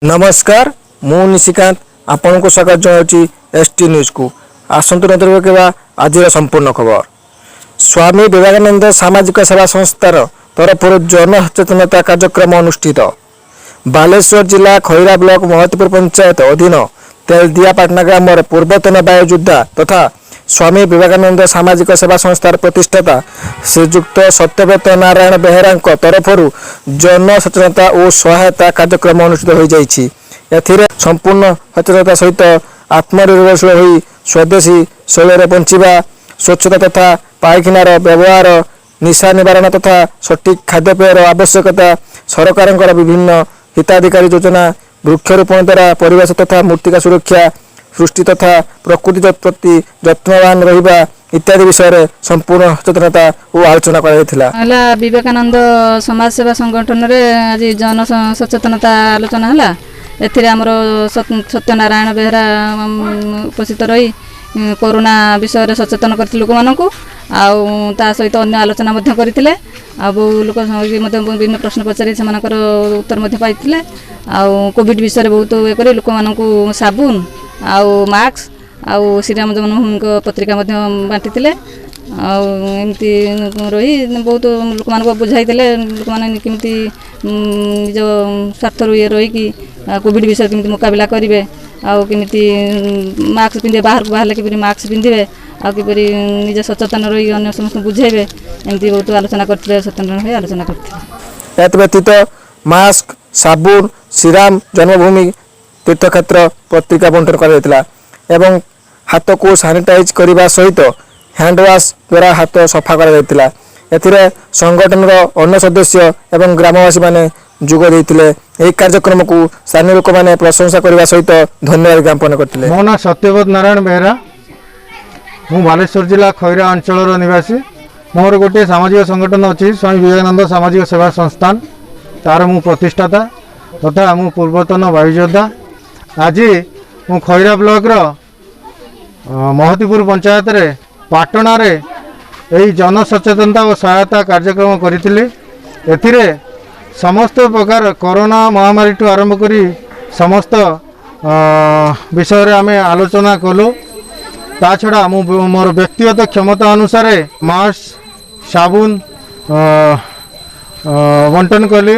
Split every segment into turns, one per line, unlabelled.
नमस्कार मु निशिकांत आपण को स्वागत जनाऊँगी एसटी न्यूज को। आसतु नजर रखा आज संपूर्ण खबर। स्वामी विवेकानंद सामाजिक सेवा संस्थार तरफ जनसचेतनता कार्यक्रम अनुष्ठित। बालेश्वर जिला खैरा ब्लॉक महतीपुर पंचायत अधीन तेलदियापाटना ग्राम पूर्वतन वायुयोद्धा तथा स्वामी विवेकानंद सामाजिक सेवा संस्थार प्रतिष्ठाता श्रीजुक्त सत्यव्रत नारायण बेहेरा तरफ जनसचेतनता और सहायता कार्यक्रम अनुष्ठित हो जाइछि। एथिरे संपूर्ण सचेतनता सहित आत्मनिर्भरशील होई स्वदेशी शैली बंचिबा, स्वच्छता तथा पायखानार व्यवहार, निशा निवारण तथा सठिक खाद्यपेयर आवश्यकता, सरकार विभिन्न हिताधिकारी योजना, वृक्षरोपण द्वारा परिवेश तथा मूर्तिका सुरक्षा, सृष्टि तथा प्रकृति प्रति जत्नवान रहिबा इत्यादि विषय संपूर्ण सचेतनता और आलोचना करा।
विवेकानंद समाज सेवा संगठन रे आज जन सचेतनता आलोचना हला। एथिरे हमर सत्यनारायण बेहेरा उपस्थित रही कोरोना विषय रे सचेतन करथि लोक मानकु आउ ता सहित अन्य आलोचना मध्ये करथिले। आ बहु लोक मध्ये विभिन्न प्रश्न पचारि सेमानकर उत्तर मध्ये पाइथिले। आउ कोविड विषय रे बहुत ए करी लोक मानकु साबुन आउ मास्क आउ श्रीराम जन्मभूमि पत्रिका बांटी आमती रही बहुत लोक मान बुझाई लोक मैंने कमी निज स्वार्थ ये रही कोविड विषय केमी मुकाबला करेंगे आमती मास्क पिंधे बाहर को बाहर कि मास्क पिंधे आपर निज सचेतन रही अन्य समस्त बुझेबे एमती बहुत आलोचना करते सचेतन रही आलोचना करते।
व्यतीत मास्क साबुन श्रीराम जन्मभूमि तीर्थक्षेत्र पत्रिका बंटन कर हाथ को सानिटाइज करने सहित हैंड वाश द्वारा हाथ सफा कर संगठन अन्य सदस्य एवं ग्रामवासी माने जोग देते। कार्यक्रम को स्थानीय लोक मैंने प्रशंसा करने सहित धन्यवाद ज्ञापन करते।
मो ना सत्यव्रत नारायण बेहेरा, मु बालेश्वर जिला खैरा अंचल निवासी। मोर गोटे सामाजिक संगठन अच्छी स्वामी विवेकानंद सामाजिक सेवा संस्थान, तार मु प्रतिष्ठाता तथा मु पूर्वतन वायुयोद्धा। आज मु खैरा ब्लॉक महतीपुर पंचायत रे पाटना रे यही जन सचेतनता और सहायता कार्यक्रम करी। एथिरे समस्त प्रकार कोरोना महामारी ठू आरंभ करी समस्त विषय आम आलोचना कलु। ता छड़ा मोर व्यक्तिगत क्षमता अनुसार मास्क साबुन बंटन कली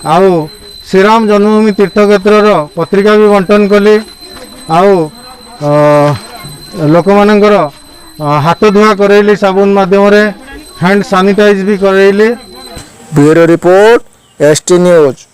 आउ श्रीराम जन्मभूमि तीर्थक्षेत्र पत्रिका भी बंटन कली आउ लोक मानकर हाथ धुआ करैली साबुन माध्यम हैंड सानिटाइज भी करैली।
Bureau report ST news.